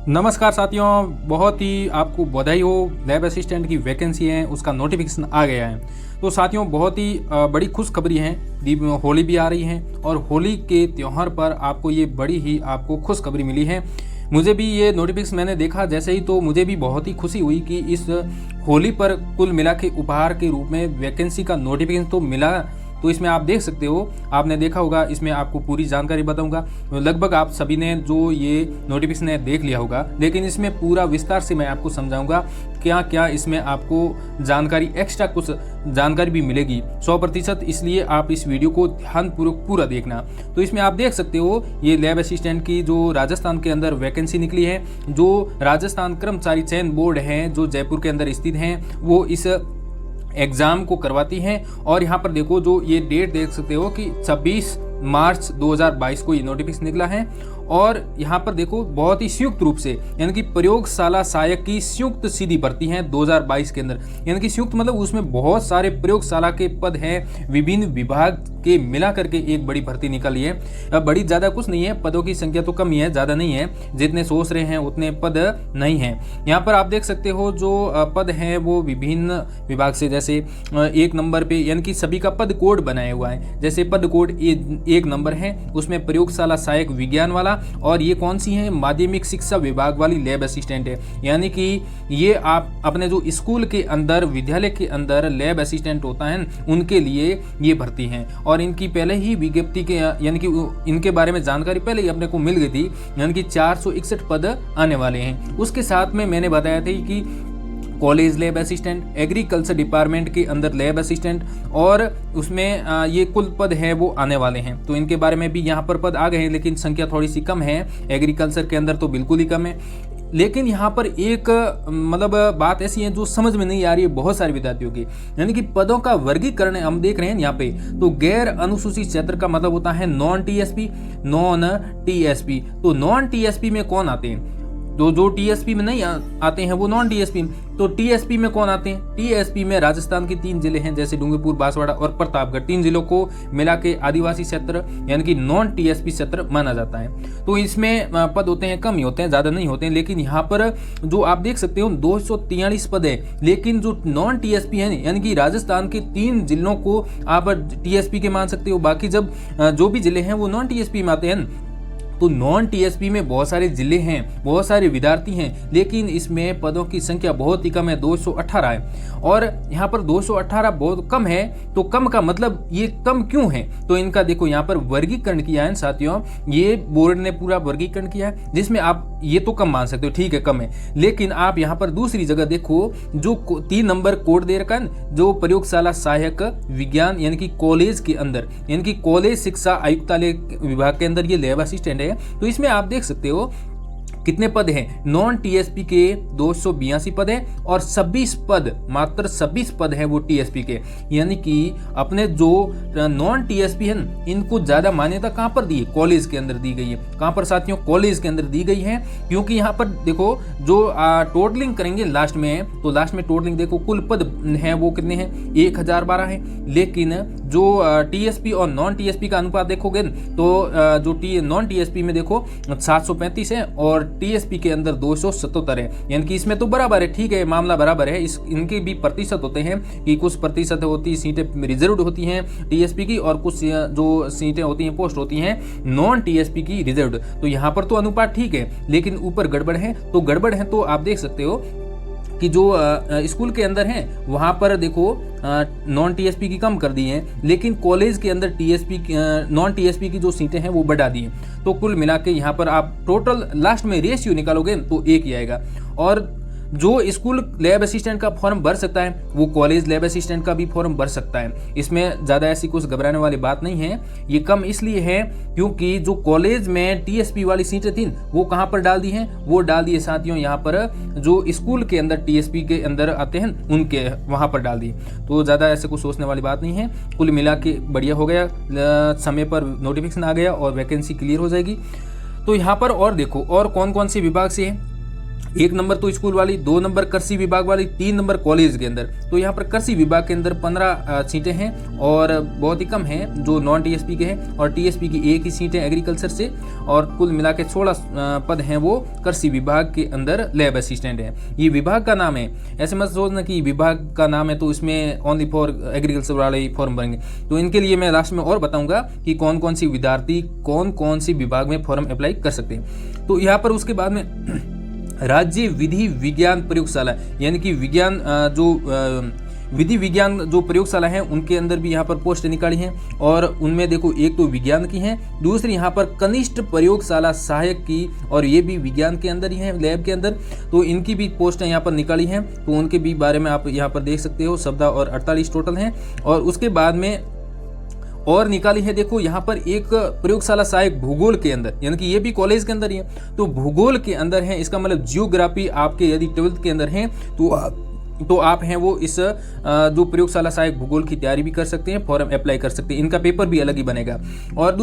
नमस्कार साथियों, बहुत ही आपको बधाई हो। लैब असिस्टेंट की वैकेंसी है, उसका नोटिफिकेशन आ गया है। तो साथियों, बहुत ही बड़ी खुशखबरी है। होली भी आ रही है और होली के त्यौहार पर आपको ये बड़ी ही आपको खुशखबरी मिली है। मुझे भी ये नोटिफिकेशन मैंने देखा जैसे ही, तो मुझे भी बहुत ही खुशी हुई कि इस होली पर कुल मिला के उपहार के रूप में वैकेंसी का नोटिफिकेशन तो मिला। तो इसमें आप देख सकते हो, आपने देखा होगा, इसमें आपको पूरी जानकारी बताऊंगा। लगभग आप सभी ने जो ये नोटिफिकेशन है देख लिया होगा, लेकिन इसमें पूरा विस्तार से मैं आपको समझाऊंगा क्या क्या इसमें आपको जानकारी, एक्स्ट्रा कुछ जानकारी भी मिलेगी 100%। इसलिए आप इस वीडियो को ध्यानपूर्वक पूरा देखना। तो इसमें आप देख सकते हो, ये लैब असिस्टेंट की जो राजस्थान के अंदर वैकेंसी निकली है, जो राजस्थान कर्मचारी चयन बोर्ड है जो जयपुर के अंदर स्थित है, वो इस एग्ज़ाम को करवाती हैं। और यहाँ पर देखो, जो ये डेट देख सकते हो कि 26 मार्च 2022 को ये नोटिफिकेशन निकला है। और यहाँ पर देखो, बहुत ही संयुक्त रूप से, यानी कि प्रयोगशाला सहायक की संयुक्त सीधी भर्ती है 2022 के अंदर। यानी कि संयुक्त मतलब उसमें बहुत सारे प्रयोगशाला के पद हैं, विभिन्न विभाग के मिला करके एक बड़ी भर्ती निकली है। बड़ी ज़्यादा कुछ नहीं है, पदों की संख्या तो कम ही है, ज़्यादा नहीं है। जितने सोच रहे हैं उतने पद नहीं हैं। यहाँ पर आप देख सकते हो, जो पद हैं वो विभिन्न विभाग से, जैसे 1 नंबर पे, यानी कि सभी का पद कोड बनाया हुआ है। जैसे पद कोड 1 नंबर है, उसमें प्रयोगशाला सहायक विज्ञान वाला, और ये कौन सी है, माध्यमिक शिक्षा विभाग वाली लैब असिस्टेंट है। यानी कि ये आप अपने जो स्कूल के अंदर, विद्यालय के अंदर लैब असिस्टेंट होता है, उनके लिए ये भर्ती है। और इनकी पहले ही विज्ञप्ति के, यानी कि इनके बारे में जानकारी पहले ही अपने को मिल गई थी। यानी कि 461 पद आने वाले हैं। उसके साथ में मैंने बताया था कि college lab assistant, agriculture department के अंदर लैब असिस्टेंट, और उसमें ये कुल पद है वो आने वाले हैं। तो इनके बारे में भी यहाँ पर पद आ गए हैं, लेकिन संख्या थोड़ी सी कम है। एग्रीकल्चर के अंदर तो बिल्कुल ही कम है। लेकिन यहाँ पर एक मतलब बात ऐसी है जो समझ में नहीं आ रही है बहुत सारे विद्यार्थियों की, यानी कि पदों का वर्गीकरण हम देख रहे हैं यहाँ पे। तो गैर अनुसूचित क्षेत्र का मतलब होता है नॉन टीएसपी, नॉन टीएसपी। तो नॉन टीएसपी में कौन आते हैं? तो जो टीएसपी में नहीं आते हैं वो नॉन टीएसपी। तो टीएसपी में कौन आते हैं? टीएसपी में राजस्थान के 3 जिले हैं, जैसे डूंगरपुर, बांसवाड़ा और प्रतापगढ़। 3 जिलों को मिला के आदिवासी क्षेत्र, यानी कि नॉन टीएसपी क्षेत्र माना जाता है। तो इसमें पद होते हैं, कम ही होते हैं, ज़्यादा नहीं होते हैं। लेकिन यहाँ पर जो आप देख सकते हो 243 पद है। लेकिन जो नॉन टीएसपी है, यानी कि राजस्थान के 3 जिलों को आप टीएसपी के मान सकते हो। बाकी जब जो भी जिले हैं वो नॉन टीएसपी में आते हैं। तो नॉन टीएसपी में बहुत सारे जिले हैं, बहुत सारे विद्यार्थी हैं, लेकिन इसमें पदों की संख्या बहुत ही कम है, 218 है। और यहाँ पर 218 बहुत कम है। तो कम का मतलब ये कम क्यों है? तो इनका देखो, यहाँ पर वर्गीकरण किया है साथियों, ये बोर्ड ने पूरा वर्गीकरण किया है, जिसमें आप ये तो कम मान सकते हो, ठीक है कम है। लेकिन आप यहाँ पर दूसरी जगह देखो, जो 3 नंबर कोड दे रखा है, जो प्रयोगशाला सहायक विज्ञान, यानी कि कॉलेज के अंदर, यानी कि कॉलेज शिक्षा आयुक्तालय विभाग के अंदर ये लैब असिस्टेंट है। तो इसमें आप देख सकते हो कितने पद हैं। नॉन टीएसपी के 282 पद हैं, और 26 पद, मात्र 26 पद हैं वो टीएसपी के। यानी कि अपने जो नॉन टीएसपी है, इनको ज्यादा मान्यता कहां पर दी है? कॉलेज के अंदर दी गई है। कहां पर साथियों? कॉलेज के अंदर दी गई है। क्योंकि यहाँ पर देखो, जो टोटलिंग करेंगे लास्ट में, तो लास्ट में टोटलिंग देखो, कुल पद है वो कितने हैं? 1012 है। लेकिन जो टीएसपी और नॉन टीएसपी का अनुपात देखोगे तो जो नॉन टीएसपी में देखो 735 है, और टीएसपी के अंदर 277 है। यानी कि इसमें तो बराबर है, ठीक है, मामला बराबर है। इनके भी प्रतिशत होते हैं कि कुछ प्रतिशत होती सीटें रिजर्व्ड होती हैं टीएसपी की, और कुछ जो सीटें होती हैं, पोस्ट होती हैं नॉन टीएसपी की रिजर्व्ड। तो यहाँ पर तो अनुपात ठीक है, लेकिन ऊपर गड़बड़ है। तो गड़बड़ है तो आप देख सकते हो कि जो स्कूल के अंदर हैं वहाँ पर देखो नॉन टीएसपी की कम कर दी है, लेकिन कॉलेज के अंदर टीएसपी नॉन टीएसपी की जो सीटें हैं वो बढ़ा दी हैं। तो कुल मिला के यहाँ पर आप टोटल लास्ट में रेशियो निकालोगे तो 1 ही आएगा। और जो स्कूल लैब असिस्टेंट का फॉर्म भर सकता है, वो कॉलेज लैब असिस्टेंट का भी फॉर्म भर सकता है। इसमें ज़्यादा ऐसी कुछ घबराने वाली बात नहीं है। ये कम इसलिए है क्योंकि जो कॉलेज में टीएसपी वाली सीटें थी वो कहाँ पर डाल दी हैं? वो डाल दिए साथियों यहाँ पर जो स्कूल के अंदर टीएसपी के अंदर आते हैं उनके वहाँ पर डाल दी। तो ज़्यादा ऐसे कुछ सोचने वाली बात नहीं है। कुल मिला के बढ़िया हो गया, समय पर नोटिफिकेशन आ गया और वैकेंसी क्लियर हो जाएगी। तो यहाँ पर और देखो, और कौन कौन से विभाग से है। 1 नंबर तो स्कूल वाली, 2 नंबर कृषि विभाग वाली, 3 नंबर कॉलेज के अंदर। तो यहाँ पर कृषि विभाग के अंदर 15 सीटें हैं और बहुत ही कम हैं जो नॉन टीएसपी के हैं, और टीएसपी की 1 ही सीट है एग्रीकल्चर से, और कुल मिला के 16 पद हैं वो कृषि विभाग के अंदर लैब असिस्टेंट है। ये विभाग का नाम है, ऐसे मत सोचना कि विभाग का नाम है तो इसमें ओनली फॉर एग्रीकल्चर वाले ही फॉर्म भरेंगे। तो इनके लिए मैं लास्ट में और बताऊंगा कि कौन कौन सी विद्यार्थी कौन कौन सी विभाग में फॉर्म अप्लाई कर सकते हैं। तो यहाँ पर उसके बाद में राज्य विधि विज्ञान प्रयोगशाला, यानी कि विज्ञान जो विधि विज्ञान जो प्रयोगशाला है उनके अंदर भी यहाँ पर पोस्ट निकाली हैं, और उनमें देखो एक तो विज्ञान की है, दूसरी यहाँ पर कनिष्ठ प्रयोगशाला सहायक की, और ये भी विज्ञान के अंदर ही है, लैब के अंदर। तो इनकी भी पोस्टें यहाँ पर निकाली हैं, तो उनके भी बारे में आप यहाँ पर देख सकते हो। 14 और 48 टोटल हैं। और उसके बाद में और निकाली है, देखो यहाँ पर एक प्रयोगशाला सहायक भूगोल के अंदर, यानी कि ये भी कॉलेज के अंदर ही है। तो भूगोल के अंदर है, इसका मतलब जियोग्राफी आपके यदि 12th के अंदर है तो आप हैं वो इस जो प्रयोगशाला सहायक भूगोल की तैयारी भी कर सकते हैं, फॉर्म अप्लाई कर सकते हैं। इनका पेपर भी अलग ही बनेगा। और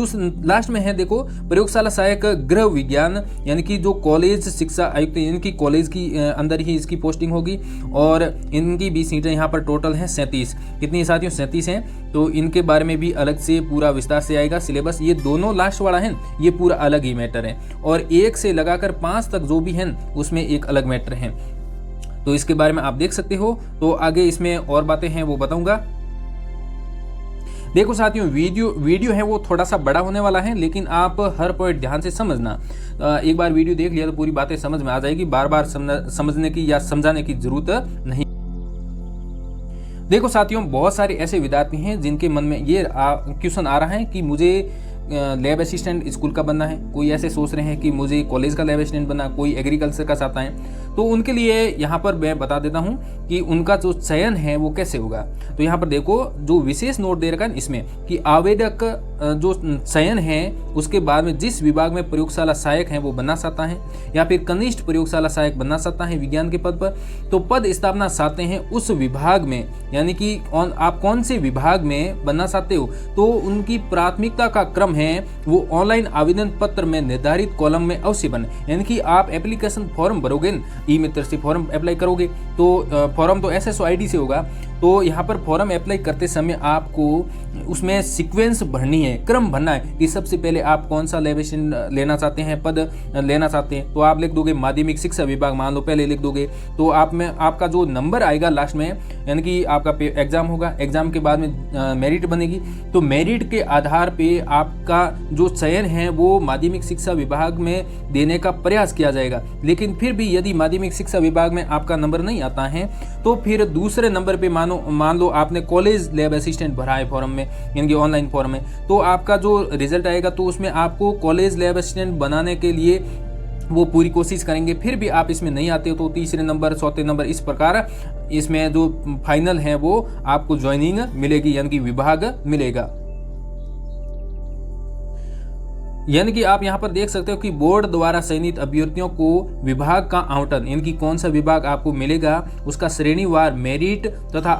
लास्ट में है देखो प्रयोगशाला सहायक गृह विज्ञान, यानी कि जो कॉलेज शिक्षा आयुक्त, इनकी कॉलेज की अंदर ही इसकी पोस्टिंग होगी, और इनकी भी सीटें यहाँ पर टोटल हैं 37। कितनी साथियों? 37 हैं। तो इनके बारे में भी अलग से पूरा विस्तार से आएगा सिलेबस। ये दोनों लास्ट वाला है, ये पूरा अलग ही मैटर है, और 1 से लगाकर 5 तक जो भी है उसमें एक अलग मैटर है। तो इसके बारे में आप देख सकते हो। तो आगे इसमें और बातें हैं वो बताऊंगा। देखो साथियों, वीडियो है वो थोड़ा सा बड़ा होने वाला है, लेकिन आप हर पॉइंट ध्यान से समझना। एक बार वीडियो देख लिया तो पूरी बातें समझ में आ जाएगी, बार बार समझने की या समझाने की जरूरत नहीं। देखो साथियों, बहुत सारे ऐसे विद्यार्थी हैं जिनके मन में ये क्वेश्चन आ रहा है कि मुझे लैब असिस्टेंट स्कूल का बनना है, कोई ऐसे सोच रहे हैं कि मुझे कॉलेज का लैब असिस्टेंट बनना, कोई एग्रीकल्चर का चाहता है। तो उनके लिए यहाँ पर मैं बता देता हूँ कि उनका जो चयन है वो कैसे होगा। तो यहाँ पर देखो जो विशेष नोट दे रखा है इसमें कि आवेदक जो चयन है उसके बाद में जिस विभाग में प्रयोगशाला सहायक है वो बनना चाहता है, या फिर कनिष्ठ प्रयोगशाला सहायक बनना चाहता है विज्ञान के पद पर, तो पद स्थापना चाहते हैं उस विभाग में, यानी कि आप कौन से विभाग में बनना चाहते हो, तो उनकी प्राथमिकता का क्रम है वो ऑनलाइन आवेदन पत्र में निर्धारित कॉलम में अवश्य बने। यानी कि आप एप्लीकेशन फॉर्म भरोगे, ई मित्र से फॉर्म अप्लाई करोगे, तो फॉर्म तो SSO-ID से होगा। तो यहाँ पर फॉर्म अप्लाई करते समय आपको उसमें सीक्वेंस भरनी है, क्रम भरना है कि सबसे पहले आप कौन सा लैब असिस्टेंट लेना चाहते हैं, पद लेना चाहते हैं। तो आप लिख दोगे माध्यमिक शिक्षा विभाग, मान लो पहले लिख दोगे। तो आप में आपका जो नंबर आएगा लास्ट में, यानी कि आपका एग्जाम होगा, एग्जाम के बाद में मेरिट बनेगी। तो मेरिट के आधार पे आपका जो चयन है वो माध्यमिक शिक्षा विभाग में देने का प्रयास किया जाएगा। लेकिन फिर भी यदि माध्यमिक शिक्षा विभाग में आपका नंबर नहीं आता है तो फिर दूसरे नंबर पे मान लो आपने कॉलेज लैब असिस्टेंट भरा है फॉर्म में, यानी कि ऑनलाइन फॉर्म में, तो आपका जो रिजल्ट आएगा तो उसमें आपको कॉलेज लैब असिस्टेंट बनाने के लिए वो पूरी कोशिश करेंगे। फिर भी आप इसमें नहीं आते हो तो तीसरे नंबर, चौथे नंबर, इस प्रकार इसमें जो फाइनल है वो आपको ज्वाइनिंग मिलेगी, यानी कि विभाग मिलेगा। यानी कि आप यहाँ पर देख सकते हो कि बोर्ड द्वारा चयनित अभ्यर्थियों को विभाग का आवंटन, यानी कि कौन सा विभाग आपको मिलेगा उसका श्रेणीवार मेरिट तथा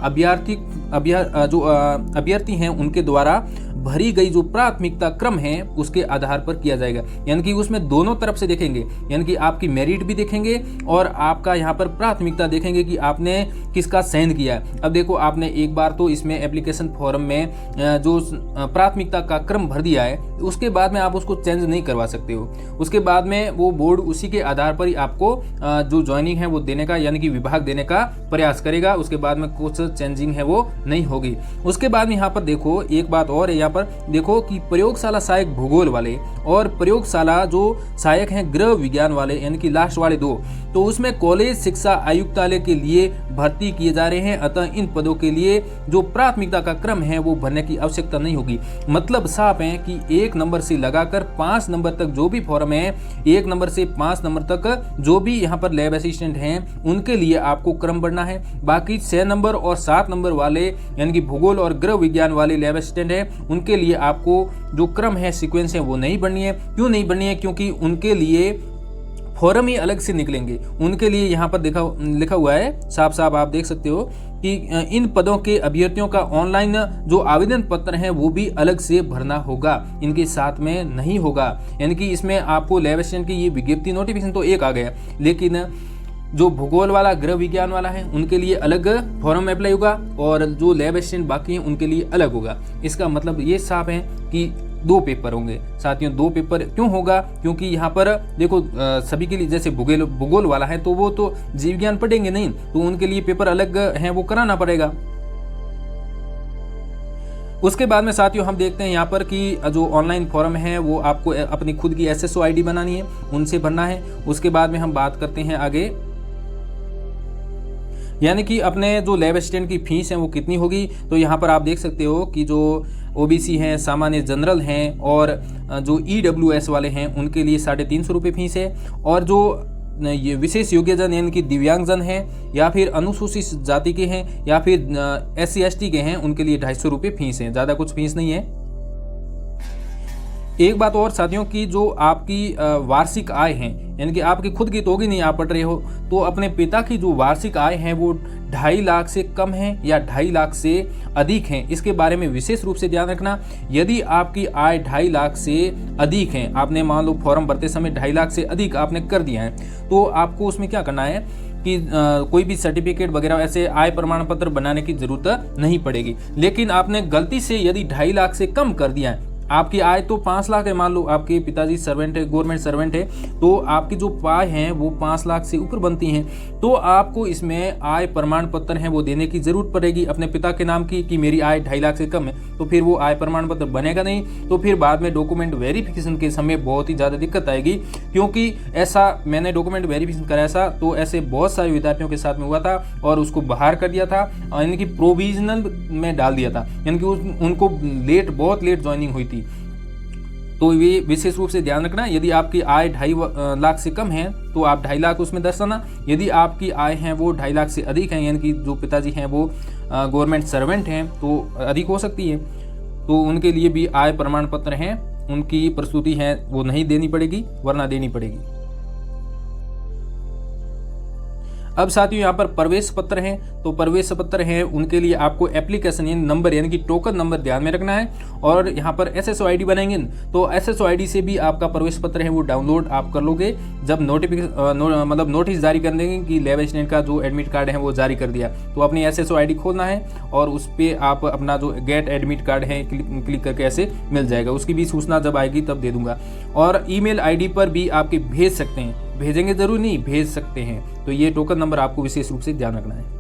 अभ्यर्थी हैं उनके द्वारा भरी गई जो प्राथमिकता क्रम है उसके आधार पर किया जाएगा। यानी कि उसमें दोनों तरफ से देखेंगे, यानी कि आपकी मेरिट भी देखेंगे और आपका यहाँ पर प्राथमिकता देखेंगे कि आपने किसका चयन किया है। अब देखो आपने एक बार तो इसमें एप्लीकेशन फॉर्म में जो प्राथमिकता का क्रम भर दिया है, उसके बाद में आप उसको चेंज नहीं करवा सकते हो। उसके बाद में वो बोर्ड उसी के आधार पर ही आपको जो ज्वाइनिंग है वो देने का, यानी कि विभाग देने का प्रयास करेगा। उसके बाद में कुछ चेंजिंग है वो नहीं होगी। उसके बाद में यहाँ पर देखो एक बात और है, यहाँ पर देखो कि प्रयोगशाला सहायक भूगोल वाले और प्रयोगशाला जो सहायक हैं गृह विज्ञान वाले, यानी कि लास्ट वाले दो, तो उसमें कॉलेज शिक्षा आयुक्तालय के लिए भर्ती किए जा रहे हैं। अतः इन पदों के लिए जो प्राथमिकता का क्रम है वो भरने की आवश्यकता नहीं होगी। मतलब साफ है कि 1 नंबर से लगाकर 5 नंबर तक जो भी फॉर्म है, 1 नंबर से 5 नंबर तक जो भी यहाँ पर लैब असिस्टेंट हैं उनके लिए आपको क्रम बढ़ना है। बाकी 6 नंबर और 7 नंबर वाले, यानी कि भूगोल और गृह विज्ञान वाले लैब असिस्टेंट हैं, उनके लिए आपको जो क्रम है, सीक्वेंस है, वो नहीं बढ़नी है। क्यों नहीं बढ़नी है? क्योंकि उनके लिए फॉर्म ही अलग से निकलेंगे। उनके लिए यहाँ पर लिखा हुआ है साफ साफ, आप देख सकते हो कि इन पदों के अभ्यर्थियों का ऑनलाइन जो आवेदन पत्र है वो भी अलग से भरना होगा, इनके साथ में नहीं होगा। यानी कि इसमें आपको लैब असिस्टेंट की ये विज्ञप्ति नोटिफिकेशन तो एक आ गया, लेकिन जो भूगोल वाला, गृह विज्ञान वाला है उनके लिए अलग फॉर्म अप्लाई होगा और जो लैब असिस्टेंट बाकी हैं उनके लिए अलग होगा। इसका मतलब ये साफ है कि 2 पेपर होंगे साथियों। 2 पेपर क्यों होगा? क्योंकि यहाँ पर देखो सभी के लिए, जैसे भूगोल वाला है तो वो तो जीव विज्ञान पढ़ेंगे नहीं, तो उनके लिए पेपर अलग है, वो कराना पड़ेगा। उसके बाद में साथियों हम देखते हैं यहाँ पर कि जो ऑनलाइन फॉर्म है वो आपको अपनी खुद की SSO ID बनानी है, उनसे भरना है। उसके बाद में हम बात करते हैं आगे, यानी कि अपने जो लैब असिस्टेंट की फीस है वो कितनी होगी। तो यहाँ पर आप देख सकते हो कि जो OBC हैं, सामान्य जनरल हैं और जो EWS वाले हैं उनके लिए 350 रुपये फीस है, और जो ये विशेष योग्यजन यानी कि दिव्यांगजन हैं या फिर अनुसूचित जाति के हैं या फिर SC ST के हैं उनके लिए 250 रुपये फीस है, ज़्यादा कुछ फीस नहीं है। एक बात और साथियों की, जो आपकी वार्षिक आय है, यानी कि आपकी खुद की तो होगी नहीं, आप पढ़ रहे हो, तो अपने पिता की जो वार्षिक आय है वो 2.5 लाख से कम है या 2.5 लाख से अधिक है, इसके बारे में विशेष रूप से ध्यान रखना। यदि आपकी आय 2.5 लाख से अधिक है, आपने मान लो फॉर्म भरते समय 2.5 लाख से अधिक आपने कर दिया है, तो आपको उसमें क्या करना है कि कोई भी सर्टिफिकेट वगैरह ऐसे आय प्रमाण पत्र बनाने की जरूरत नहीं पड़ेगी। लेकिन आपने गलती से यदि 2.5 लाख से कम कर दिया है, आपकी आय तो 5 लाख है, मान लो आपके पिताजी सर्वेंट है, गवर्नमेंट सर्वेंट है, तो आपकी जो आय है वो 5 लाख से ऊपर बनती हैं, तो आपको इसमें आय प्रमाण पत्र है वो देने की जरूरत पड़ेगी अपने पिता के नाम की, कि मेरी आय 2.5 लाख से कम है। तो फिर वो आय प्रमाण पत्र बनेगा नहीं, तो फिर बाद में डॉक्यूमेंट वेरिफिकेशन के समय बहुत ही ज़्यादा दिक्कत आएगी। क्योंकि ऐसा मैंने डॉक्यूमेंट वेरिफिकेशन कराया था, तो ऐसे बहुत सारे विद्यार्थियों के साथ में हुआ था और उसको बाहर कर दिया था, यानी कि प्रोविजनल में डाल दिया था, यानी कि उनको बहुत लेट ज्वाइनिंग हुई थी। तो ये विशेष रूप से ध्यान रखना, यदि आपकी आय 2.5 लाख से कम है तो आप 2.5 लाख उसमें दर्शाना। यदि आपकी आय है वो 2.5 लाख से अधिक है, यानी कि जो पिताजी हैं वो गवर्नमेंट सर्वेंट हैं, तो अधिक हो सकती है, तो उनके लिए भी आय प्रमाण पत्र हैं, उनकी प्रस्तुति है वो नहीं देनी पड़ेगी, वरना देनी पड़ेगी। अब साथियों यहाँ पर प्रवेश पत्र हैं, तो प्रवेश पत्र हैं उनके लिए आपको एप्लीकेशन नंबर यानी कि टोकन नंबर ध्यान में रखना है, और यहाँ पर SSO ID बनाएंगे, तो SSO ID से भी आपका प्रवेश पत्र है वो डाउनलोड आप कर लोगे जब मतलब नोटिस जारी कर देंगे कि लैब असिस्टेंट का जो एडमिट कार्ड है वो जारी कर दिया, तो अपनी SSO ID खोलना है और उस पर आप अपना जो गेट एडमिट कार्ड है क्लिक करके ऐसे मिल जाएगा। उसकी भी सूचना जब आएगी तब दे दूंगा। और email ID पर भी आपके भेज सकते हैं, भेजेंगे जरूर नहीं, भेज सकते हैं। तो ये टोकन नंबर आपको विशेष रूप से ध्यान रखना है।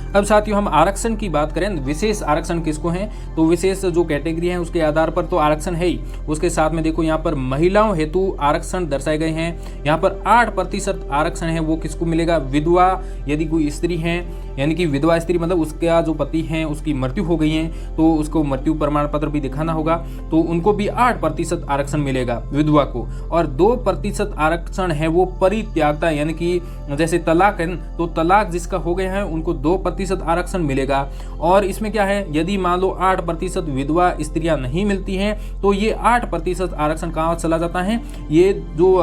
अब साथियों हम आरक्षण की बात करें, विशेष आरक्षण किसको है, तो विशेष जो कैटेगरी है उसके आधार पर तो आरक्षण है ही, उसके साथ में देखो यहाँ पर महिलाओं हेतु आरक्षण दर्शाए गए हैं। यहाँ पर 8% आरक्षण है वो किसको मिलेगा, विधवा यदि कोई स्त्री है, यानी कि विधवा स्त्री मतलब उसका जो पति है उसकी मृत्यु हो गई है, तो उसको मृत्यु प्रमाण पत्र भी दिखाना होगा, तो उनको भी 8% आरक्षण मिलेगा विधवा को। और 2% आरक्षण है वो परित्यागता, यानी कि जैसे तलाक है, तो तलाक जिसका हो गया है उनको 2% आरक्षण मिलेगा। और इसमें क्या है, यदि मान लो 8% विधवा स्त्रियां नहीं मिलती हैं, तो ये 8% आरक्षण कहाँ चला जाता है, ये जो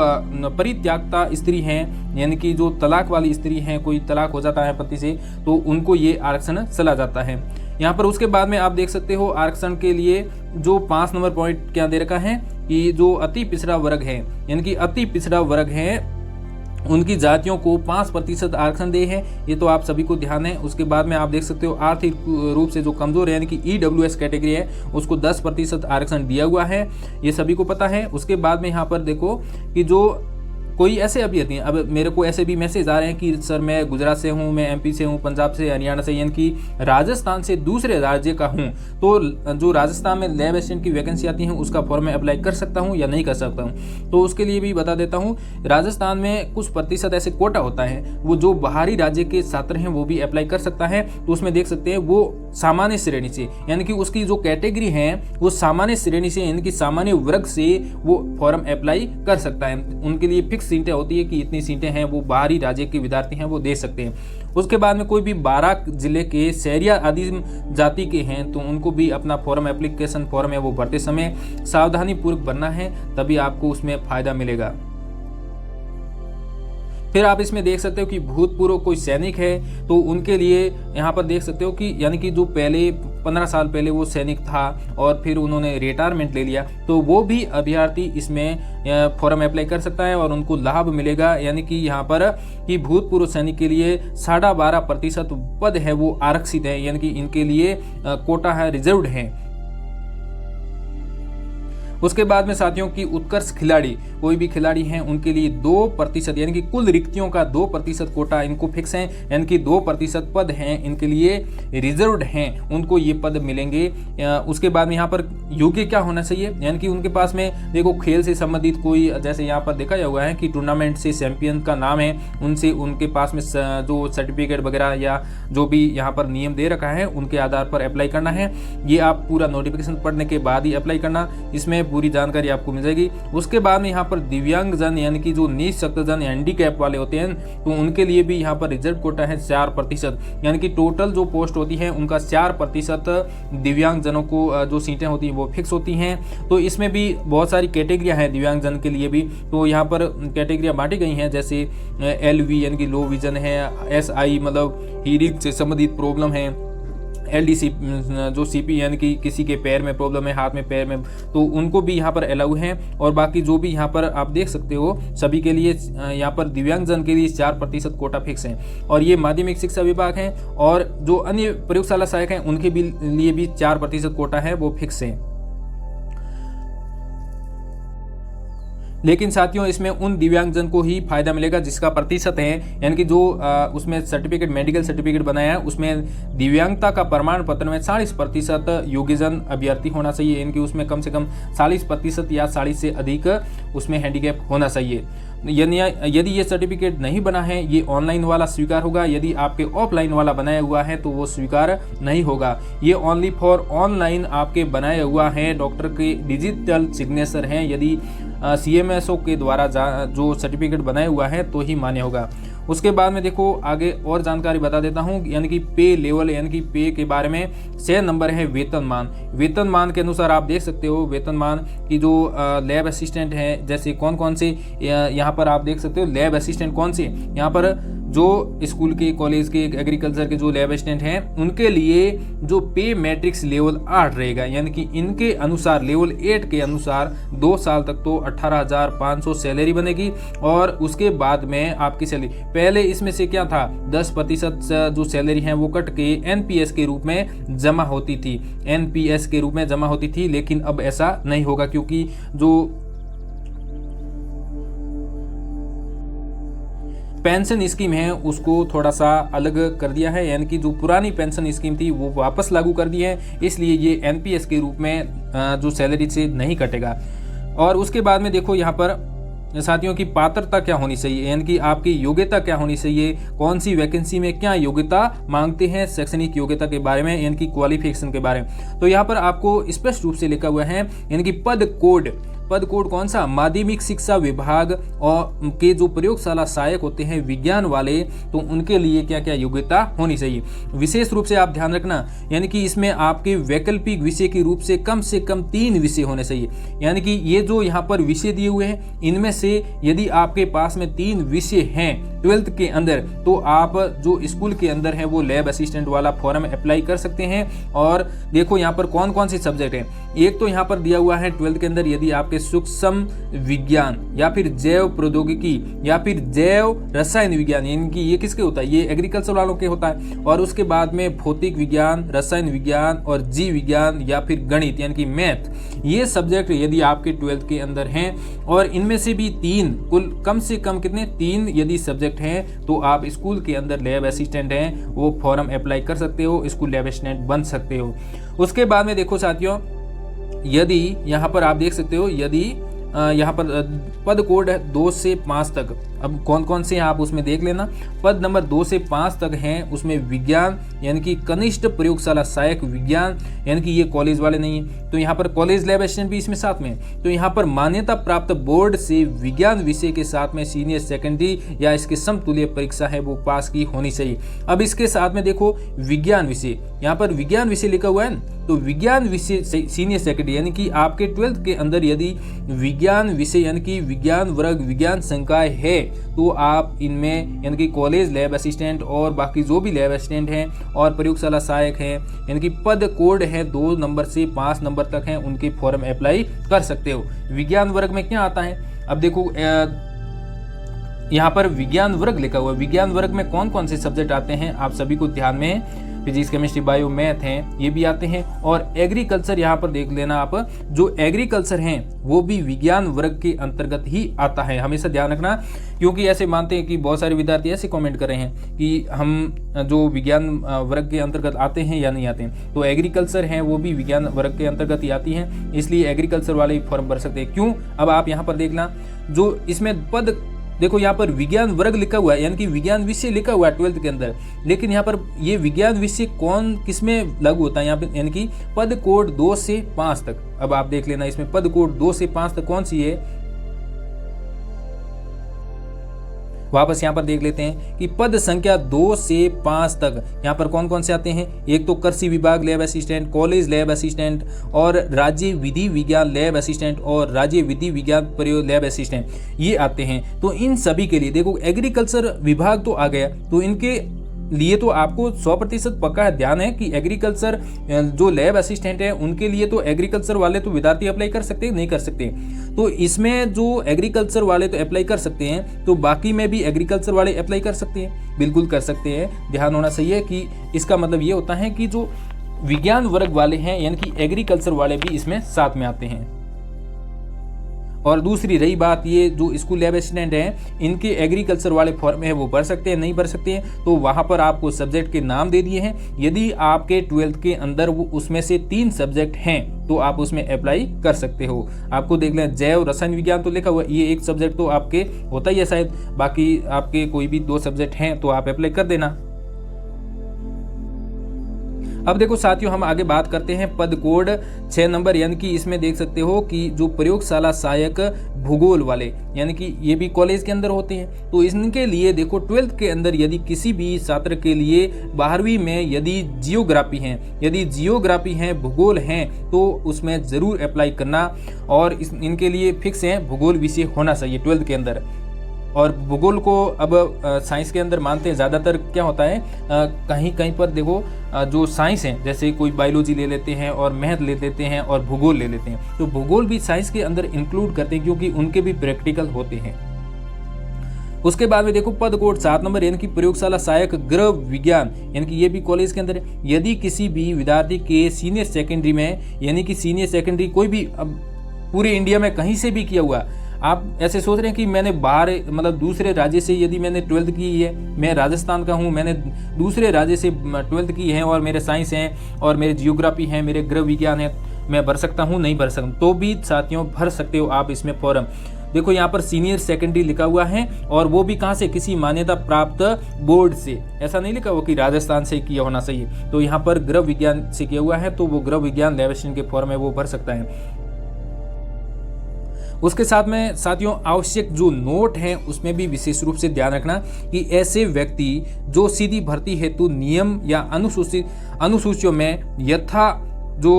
परित्यागता स्त्री हैं, यानी कि जो तलाक वाली स्त्री हैं, कोई तलाक हो जाता है पति से, तो उनको ये आरक्षण चला जाता है यहाँ पर। उसके बाद में आप देख सकते हो आरक्षण के लिए जो 5 नंबर पॉइंट क्या दे रखा है कि जो अति पिछड़ा वर्ग है, यानी कि अति पिछड़ा वर्ग है उनकी जातियों को 5% आरक्षण दे है, ये तो आप सभी को ध्यान है। उसके बाद में आप देख सकते हो आर्थिक रूप से जो कमजोर है, यानी कि EWS कैटेगरी है, उसको 10% आरक्षण दिया हुआ है, ये सभी को पता है। उसके बाद में यहाँ पर देखो कि जो कोई ऐसे अभ्यर्थी हैं, अब मेरे को ऐसे भी मैसेज आ रहे हैं कि सर मैं गुजरात से हूँ, मैं MP से हूँ, पंजाब से, हरियाणा से, यानी कि राजस्थान से दूसरे राज्य का हूँ, तो जो राजस्थान में लैब असिस्टेंट की वैकेंसी आती है उसका फॉर्म मैं अप्लाई कर सकता हूँ या नहीं कर सकता हूँ। तो उसके लिए भी बता देता हूँ, राजस्थान में कुछ प्रतिशत ऐसे कोटा होता है, वो जो बाहरी राज्य के छात्र हैं वो भी अप्लाई कर सकता है। तो उसमें देख सकते हैं वो सामान्य श्रेणी से, यानी कि उसकी जो कैटेगरी है वो सामान्य श्रेणी से, यानी कि सामान्य वर्ग से वो फॉर्म अप्लाई कर सकता है। उनके लिए फिक्स फिक्स सीटें होती है कि इतनी सीटें हैं वो बाहरी राज्य के विद्यार्थी हैं वो दे सकते हैं। उसके बाद में कोई भी 12 जिले के शहरी आदिम जाति के हैं तो उनको भी अपना फॉर्म एप्लीकेशन फॉर्म है वो भरते समय सावधानी पूर्वक भरना है, तभी आपको उसमें फ़ायदा मिलेगा। फिर आप इसमें देख सकते हो कि भूतपूर्व कोई सैनिक है तो उनके लिए यहाँ पर देख सकते हो कि यानी कि जो पहले 15 साल पहले वो सैनिक था और फिर उन्होंने रिटायरमेंट ले लिया तो वो भी अभ्यर्थी इसमें फॉर्म अप्लाई कर सकता है और उनको लाभ मिलेगा। यानी कि यहाँ पर कि भूतपूर्व सैनिक के लिए 12.5% पद है वो आरक्षित है, यानी कि इनके लिए कोटा है, रिजर्व्ड है। उसके बाद में साथियों की उत्कर्ष खिलाड़ी, कोई भी खिलाड़ी हैं उनके लिए 2% यानी कि कुल रिक्तियों का 2% कोटा इनको फिक्स है, यानी कि 2% पद हैं इनके लिए रिजर्व्ड हैं, उनको ये पद मिलेंगे। उसके बाद में यहाँ पर योग्य क्या होना चाहिए, यानी कि उनके पास में देखो खेल से संबंधित कोई, जैसे यहाँ पर देखा हुआ है कि टूर्नामेंट से चैंपियन का नाम है, उनसे उनके पास में जो सर्टिफिकेट वगैरह या जो भी यहाँ पर नियम दे रखा है उनके आधार पर अप्लाई करना है। ये आप पूरा नोटिफिकेशन पढ़ने के बाद ही अप्लाई करना, इसमें पूरी जानकारी आपको मिल जाएगी। उसके बाद में यहाँ पर दिव्यांगजन यानी कि जो निःशक्तजन हैंडीकैप वाले होते हैं तो उनके लिए भी यहाँ पर रिजर्व कोटा है 4%, यानी कि टोटल जो पोस्ट होती है उनका 4% दिव्यांगजनों को जो सीटें होती हैं वो फिक्स होती हैं। तो इसमें भी बहुत सारी कैटेगरियाँ हैं दिव्यांगजन के लिए भी, तो यहाँ पर कैटेगरियाँ बांटी गई हैं, जैसे LV यानी कि लो विजन है, SI मतलब हीरिंग से संबंधित प्रॉब्लम है, LDC जो CP यानी कि किसी के पैर में प्रॉब्लम है, हाथ में पैर में, तो उनको भी यहाँ पर अलाउ है। और बाकी जो भी यहाँ पर आप देख सकते हो सभी के लिए यहाँ पर दिव्यांगजन के लिए 4% कोटा फिक्स है। और ये माध्यमिक शिक्षा विभाग है और जो अन्य प्रयोगशाला सहायक हैं उनके भी लिए भी 4% कोटा है वो फिक्स है। लेकिन साथियों इसमें उन दिव्यांगजन को ही फायदा मिलेगा जिसका प्रतिशत है, यानी कि जो उसमें सर्टिफिकेट मेडिकल सर्टिफिकेट बनाया है उसमें दिव्यांगता का प्रमाण पत्र में 40% योग्यजन अभ्यर्थी होना चाहिए, यानी कि उसमें कम से कम 40% या 40 से अधिक उसमें हैंडीकैप होना चाहिए। यदि ये सर्टिफिकेट नहीं बना है ये ऑनलाइन वाला स्वीकार होगा, यदि आपके ऑफलाइन वाला बनाया हुआ है तो वो स्वीकार नहीं होगा। ये ओनली फॉर ऑनलाइन आपके बनाया हुआ है, डॉक्टर के डिजिटल सिग्नेचर हैं, यदि CMSO के द्वारा जो सर्टिफिकेट बनाया हुआ है तो ही मान्य होगा। उसके बाद में देखो आगे और जानकारी बता देता हूँ, यानी कि पे लेवल यानी कि पे के बारे में 6 नंबर है वेतनमान। वेतनमान के अनुसार आप देख सकते हो वेतनमान की जो लैब असिस्टेंट हैं, जैसे कौन कौन से यहाँ पर आप देख सकते हो लैब असिस्टेंट कौन से, यहाँ पर जो स्कूल के कॉलेज के एग्रीकल्चर के जो लैब असिस्टेंट हैं उनके लिए जो पे मैट्रिक्स लेवल 8 रहेगा, यानी कि इनके अनुसार लेवल 8 के अनुसार 2 साल तक तो 18,500 सैलरी बनेगी। और उसके बाद में आपकी सैलरी पहले इसमें से क्या था 10% जो सैलरी है वो कट के NPS के रूप में जमा होती थी, NPS के रूप में जमा होती थी, लेकिन अब ऐसा नहीं होगा क्योंकि जो पेंशन स्कीम है उसको थोड़ा सा अलग कर दिया है, यानी कि जो पुरानी पेंशन स्कीम थी वो वापस लागू कर दी है, इसलिए ये NPS के रूप में जो सैलरी से नहीं कटेगा। और उसके बाद में देखो यहाँ पर साथियों की पात्रता क्या होनी चाहिए, यानी कि आपकी योग्यता क्या होनी चाहिए, कौन सी वैकेंसी में क्या योग्यता मांगते हैं, शैक्षणिक योग्यता के बारे में यानी कि क्वालिफिकेशन के बारे में। तो यहाँ पर आपको स्पष्ट रूप से लिखा हुआ है, यानी कि पद कोड कौन सा, माध्यमिक शिक्षा विभाग और के जो प्रयोगशाला सहायक होते हैं विज्ञान वाले, तो उनके लिए क्या क्या योग्यता होनी चाहिए। विशेष रूप से आप ध्यान रखना, यानी कि इसमें आपके वैकल्पिक विषय के रूप से कम 3 विषय होने चाहिए, यानी कि ये जो यहाँ पर विषय दिए हुए हैं इनमें से यदि आपके पास में 3 विषय हैं 12th के अंदर तो आप जो स्कूल के अंदर है वो लैब असिस्टेंट वाला फॉर्म अप्लाई कर सकते हैं। और देखो यहाँ पर कौन कौन से सब्जेक्ट हैं, एक तो यहाँ पर दिया हुआ है 12th के अंदर यदि आपके सूक्ष्म विज्ञान या फिर जैव प्रौद्योगिकी या फिर जैव रसायन विज्ञान, यानी कि ये किसके होता है, ये एग्रीकल्चर वालों के होता है। और उसके बाद में भौतिक विज्ञान, रसायन विज्ञान और जीव विज्ञान या फिर गणित यानी कि मैथ, ये सब्जेक्ट यदि आपके 12th के अंदर हैं और इनमें से भी 3 कुल कम से कम कितने 3 यदि सब्जेक्ट हैं तो आप स्कूल के अंदर लैब असिस्टेंट हैं वो फॉर्म अप्लाई कर सकते हो, स्कूल लैब असिस्टेंट बन सकते हो। उसके बाद में देखो साथियों, यदि यहाँ पर आप देख सकते हो, यदि यहाँ पर पद कोड है 2 से 5 तक, अब कौन कौन से हैं आप उसमें देख लेना। पद नंबर 2 से 5 तक हैं उसमें विज्ञान यानी कि कनिष्ठ प्रयोगशाला सहायक विज्ञान, यानी कि ये कॉलेज वाले नहीं है, तो यहाँ पर कॉलेज लैब असिस्टेंट भी इसमें साथ में है। तो यहाँ पर मान्यता प्राप्त बोर्ड से विज्ञान विषय के साथ में सीनियर सेकेंडरी या इसके समतुल्य परीक्षा है वो पास की होनी चाहिए। अब इसके साथ में देखो विज्ञान विषय, यहाँ पर विज्ञान विषय लिखा हुआ है ना, तो विज्ञान विषय सीनियर सेकेंडरी यानी कि आपके 12th के अंदर यदि विज्ञान विषय यानी कि विज्ञान वर्ग विज्ञान संकाय है तो आप इनमें यानी कि कॉलेज लैब असिस्टेंट और बाकी जो भी लैब असिस्टेंट हैं और प्रयोगशाला सहायक हैं यानी कि पद कोड है 2 नंबर से 5 नंबर तक हैं, उनके फॉर्म अप्लाई कर सकते हो। विज्ञान वर्ग में क्या आता है, अब देखो यहाँ पर विज्ञान वर्ग लिखा हुआ है। विज्ञान वर्ग में कौन कौन से सब्जेक्ट आते हैं आप सभी को ध्यान में है, फिजिक्स केमिस्ट्री बायो मैथ हैं ये भी आते हैं। और एग्रीकल्चर यहाँ पर देख लेना आप, जो एग्रीकल्चर हैं वो भी विज्ञान वर्ग के अंतर्गत ही आता है, हमेशा ध्यान रखना, क्योंकि ऐसे मानते हैं कि बहुत सारे विद्यार्थी ऐसे कमेंट कर रहे हैं कि हम जो विज्ञान वर्ग के अंतर्गत आते हैं या नहीं आते हैं, तो एग्रीकल्चर हैं वो भी विज्ञान वर्ग के अंतर्गत ही आती हैं, इसलिए एग्रीकल्चर वाले ही फॉर्म भर सकते हैं। क्यों, अब आप यहाँ पर देखना जो इसमें पद देखो यहाँ पर विज्ञान वर्ग लिखा हुआ है यानी कि विज्ञान विषय लिखा हुआ है 12th के अंदर, लेकिन यहाँ पर ये विज्ञान विषय कौन किसमें लागू होता है यहाँ पे, यानी कि पद कोड 2 से 5 तक। अब आप देख लेना इसमें पद कोड 2 से 5 तक कौन सी है, वापस यहाँ पर देख लेते हैं कि पद संख्या 2 से 5 तक यहाँ पर कौन कौन से आते हैं। एक तो कृषि विभाग lab assistant, college lab assistant और राज्य विधि विज्ञान लैब असिस्टेंट और राज्य विधि विज्ञान प्रयोग लैब असिस्टेंट, ये आते हैं। तो इन सभी के लिए देखो एग्रीकल्चर विभाग तो आ गया, तो इनके लिए तो आपको 100% पक्का ध्यान है कि एग्रीकल्चर जो लैब असिस्टेंट है उनके लिए तो एग्रीकल्चर वाले तो विद्यार्थी अप्लाई कर सकते हैं, नहीं कर सकते, तो इसमें जो एग्रीकल्चर वाले तो अप्लाई कर सकते हैं, तो बाकी में भी एग्रीकल्चर वाले अप्लाई कर सकते हैं, बिल्कुल कर सकते हैं। ध्यान होना चाहिए कि इसका मतलब ये होता है कि जो विज्ञान वर्ग वाले हैं यानी कि एग्रीकल्चर वाले भी इसमें साथ में आते हैं। और दूसरी रही बात ये जो स्कूल लैब असिस्टेंट हैं इनके एग्रीकल्चर वाले फॉर्म है वो भर सकते हैं, नहीं भर सकते हैं, तो वहाँ पर आपको सब्जेक्ट के नाम दे दिए हैं। यदि आपके 12th के अंदर वो उसमें से 3 सब्जेक्ट हैं तो आप उसमें अप्लाई कर सकते हो। आपको देख लें जैव रसायन विज्ञान तो लिखा हुआ, ये एक सब्जेक्ट तो आपके होता ही है शायद, बाकी आपके कोई भी 2 सब्जेक्ट हैं तो आप अप्लाई कर देना। अब देखो साथियों हम आगे बात करते हैं पद कोड 6 नंबर, यानी कि इसमें देख सकते हो कि जो प्रयोगशाला सहायक भूगोल वाले यानी कि ये भी कॉलेज के अंदर होते हैं, तो इनके लिए देखो 12th के अंदर यदि किसी भी छात्र के लिए 12वीं में यदि जियोग्राफी हैं भूगोल हैं तो उसमें ज़रूर अप्लाई करना, और इनके लिए फिक्स है भूगोल विषय होना चाहिए 12th के अंदर। और भूगोल को अब साइंस के अंदर मानते हैं ज़्यादातर क्या होता है, कहीं कहीं पर देखो जो साइंस है जैसे कोई बायोलॉजी ले लेते हैं और मैथ ले लेते हैं और भूगोल ले लेते हैं, तो भूगोल भी साइंस के अंदर इंक्लूड करते हैं क्योंकि उनके भी प्रैक्टिकल होते हैं। उसके बाद में देखो पद कोड 7 नंबर यानी कि प्रयोगशाला सहायक गृह विज्ञान, यानी कि ये भी कॉलेज के अंदर है। यदि किसी भी विद्यार्थी के सीनियर सेकेंडरी में यानी कि सीनियर सेकेंडरी कोई भी अब पूरे इंडिया में कहीं से भी किया हुआ, आप ऐसे सोच रहे हैं कि मैंने बाहर मतलब दूसरे राज्य से यदि मैंने 12th की है, मैं राजस्थान का हूँ, मैंने दूसरे राज्य से 12th की है और मेरे साइंस हैं और मेरे जियोग्राफी है, मेरे गृह विज्ञान है, मैं भर सकता हूँ, नहीं भर सकता, तो भी साथियों भर सकते हो आप इसमें फॉर्म। देखो यहाँ पर सीनियर सेकेंडरी लिखा हुआ है और वो भी कहाँ से, किसी मान्यता प्राप्त बोर्ड से, ऐसा नहीं लिखा हुआ कि राजस्थान से किया होना चाहिए, तो यहाँ पर गृह विज्ञान से किया हुआ है तो वो गृह विज्ञान लैब असिस्टेंट के फॉर्म है वो भर सकता है। उसके साथ में साथियों आवश्यक जो नोट हैं उसमें भी विशेष रूप से ध्यान रखना कि ऐसे व्यक्ति जो सीधी भर्ती हेतु नियम या अनुसूचियों में यथा जो